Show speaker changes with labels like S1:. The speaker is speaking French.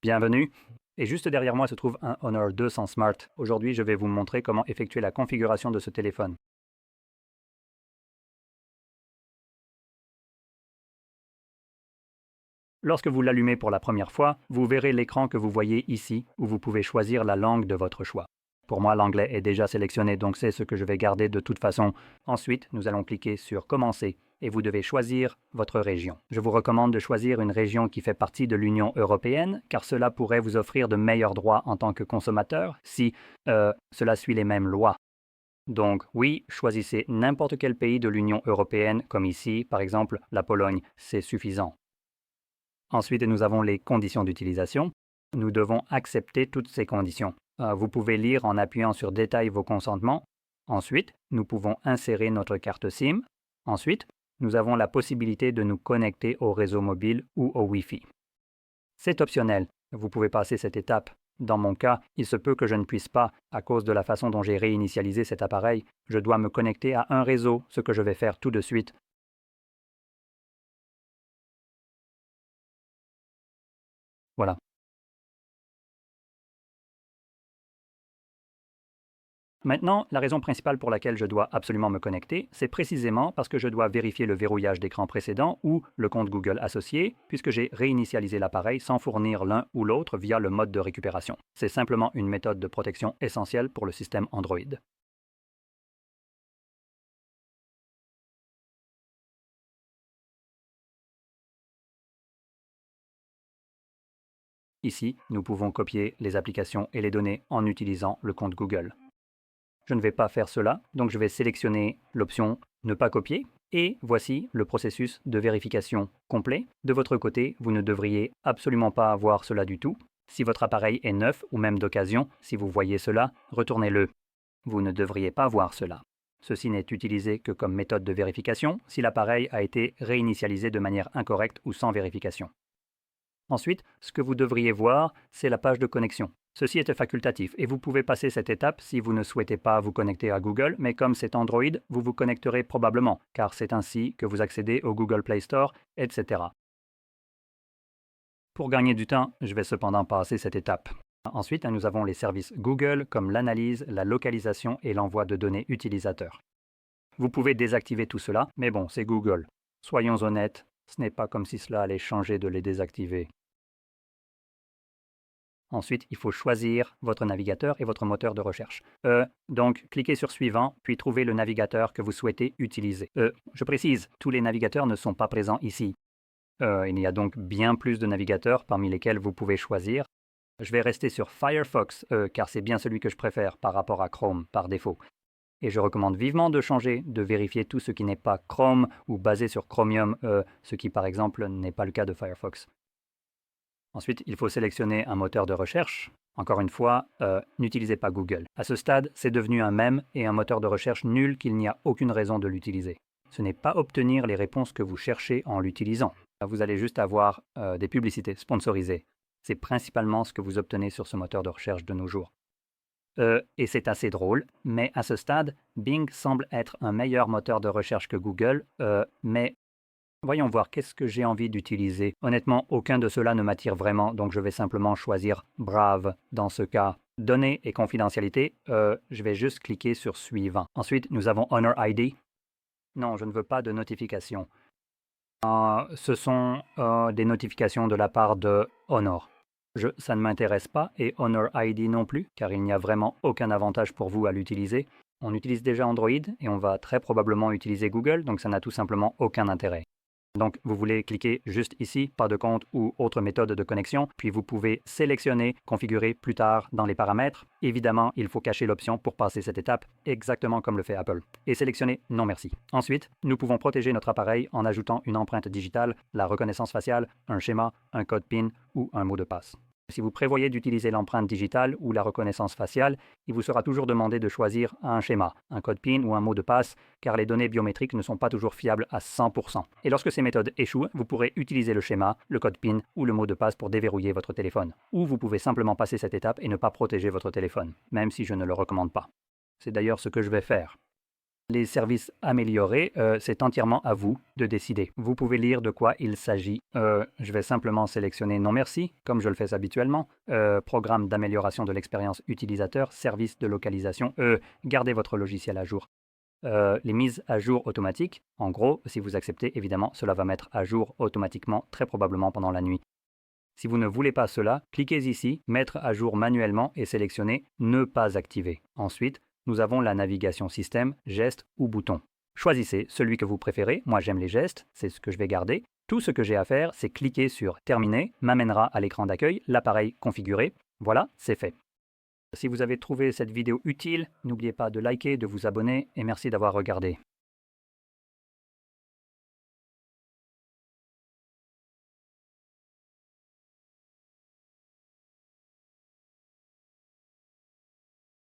S1: Bienvenue. Et juste derrière moi se trouve un Honor 200 Smart. Aujourd'hui, je vais vous montrer comment effectuer la configuration de ce téléphone. Lorsque vous l'allumez pour la première fois, vous verrez l'écran que vous voyez ici, où vous pouvez choisir la langue de votre choix. Pour moi, l'anglais est déjà sélectionné, donc c'est ce que je vais garder de toute façon. Ensuite, nous allons cliquer sur Commencer et vous devez choisir votre région. Je vous recommande de choisir une région qui fait partie de l'Union européenne, car cela pourrait vous offrir de meilleurs droits en tant que consommateur si cela suit les mêmes lois. Donc oui, choisissez n'importe quel pays de l'Union européenne, comme ici, par exemple, la Pologne, c'est suffisant. Ensuite, nous avons les conditions d'utilisation. Nous devons accepter toutes ces conditions. Vous pouvez lire en appuyant sur Détail vos consentements. Ensuite, nous pouvons insérer notre carte SIM. Ensuite, nous avons la possibilité de nous connecter au réseau mobile ou au Wi-Fi. C'est optionnel. Vous pouvez passer cette étape. Dans mon cas, il se peut que je ne puisse pas, à cause de la façon dont j'ai réinitialisé cet appareil. Je dois me connecter à un réseau, ce que je vais faire tout de suite. Voilà. Maintenant, la raison principale pour laquelle je dois absolument me connecter, c'est précisément parce que je dois vérifier le verrouillage d'écran précédent ou le compte Google associé, puisque j'ai réinitialisé l'appareil sans fournir l'un ou l'autre via le mode de récupération. C'est simplement une méthode de protection essentielle pour le système Android. Ici, nous pouvons copier les applications et les données en utilisant le compte Google. Je ne vais pas faire cela, donc je vais sélectionner l'option Ne pas copier. Et voici le processus de vérification complet. De votre côté, vous ne devriez absolument pas avoir cela du tout. Si votre appareil est neuf ou même d'occasion, si vous voyez cela, retournez-le. Vous ne devriez pas voir cela. Ceci n'est utilisé que comme méthode de vérification si l'appareil a été réinitialisé de manière incorrecte ou sans vérification. Ensuite, ce que vous devriez voir, c'est la page de connexion. Ceci est facultatif et vous pouvez passer cette étape si vous ne souhaitez pas vous connecter à Google, mais comme c'est Android, vous vous connecterez probablement, car c'est ainsi que vous accédez au Google Play Store, etc. Pour gagner du temps, je vais cependant passer cette étape. Ensuite, nous avons les services Google comme l'analyse, la localisation et l'envoi de données utilisateurs. Vous pouvez désactiver tout cela, mais bon, c'est Google. Soyons honnêtes, ce n'est pas comme si cela allait changer de les désactiver. Ensuite, il faut choisir votre navigateur et votre moteur de recherche. Donc, cliquez sur Suivant, puis trouvez le navigateur que vous souhaitez utiliser. Je précise, tous les navigateurs ne sont pas présents ici. Il y a donc bien plus de navigateurs parmi lesquels vous pouvez choisir. Je vais rester sur Firefox, car c'est bien celui que je préfère par rapport à Chrome par défaut. Et je recommande vivement de changer, de vérifier tout ce qui n'est pas Chrome ou basé sur Chromium, ce qui par exemple n'est pas le cas de Firefox. Ensuite, il faut sélectionner un moteur de recherche. Encore une fois, n'utilisez pas Google. À ce stade, c'est devenu un mème et un moteur de recherche nul qu'il n'y a aucune raison de l'utiliser. Ce n'est pas obtenir les réponses que vous cherchez en l'utilisant. Vous allez juste avoir des publicités sponsorisées. C'est principalement ce que vous obtenez sur ce moteur de recherche de nos jours. Et c'est assez drôle, mais à ce stade, Bing semble être un meilleur moteur de recherche que Google, mais voyons voir, qu'est-ce que j'ai envie d'utiliser? Honnêtement, aucun de ceux-là ne m'attire vraiment, donc je vais simplement choisir Brave dans ce cas. Données et confidentialité, je vais juste cliquer sur Suivant. Ensuite, nous avons Honor ID. Non, je ne veux pas de notification. Ce sont des notifications de la part de Honor. Ça ne m'intéresse pas, et Honor ID non plus, car il n'y a vraiment aucun avantage pour vous à l'utiliser. On utilise déjà Android, et on va très probablement utiliser Google, donc ça n'a tout simplement aucun intérêt. Donc, vous voulez cliquer juste ici, pas de compte ou autre méthode de connexion, puis vous pouvez sélectionner, configurer plus tard dans les paramètres. Évidemment, il faut cacher l'option pour passer cette étape, exactement comme le fait Apple. Et sélectionner non merci. Ensuite, nous pouvons protéger notre appareil en ajoutant une empreinte digitale, la reconnaissance faciale, un schéma, un code PIN ou un mot de passe. Si vous prévoyez d'utiliser l'empreinte digitale ou la reconnaissance faciale, il vous sera toujours demandé de choisir un schéma, un code PIN ou un mot de passe, car les données biométriques ne sont pas toujours fiables à 100%. Et lorsque ces méthodes échouent, vous pourrez utiliser le schéma, le code PIN ou le mot de passe pour déverrouiller votre téléphone. Ou vous pouvez simplement passer cette étape et ne pas protéger votre téléphone, même si je ne le recommande pas. C'est d'ailleurs ce que je vais faire. Les services améliorés, c'est entièrement à vous de décider. Vous pouvez lire de quoi il s'agit. Je vais simplement sélectionner non merci, comme je le fais habituellement. Programme d'amélioration de l'expérience utilisateur, service de localisation. Gardez votre logiciel à jour. Les mises à jour automatiques, en gros, si vous acceptez, évidemment, cela va mettre à jour automatiquement, très probablement pendant la nuit. Si vous ne voulez pas cela, cliquez ici, mettre à jour manuellement et sélectionnez ne pas activer. Ensuite, nous avons la navigation système, gestes ou boutons. Choisissez celui que vous préférez. Moi, j'aime les gestes, c'est ce que je vais garder. Tout ce que j'ai à faire, c'est cliquer sur terminer, m'amènera à l'écran d'accueil, l'appareil configuré. Voilà, c'est fait. Si vous avez trouvé cette vidéo utile, n'oubliez pas de liker, de vous abonner et merci d'avoir regardé.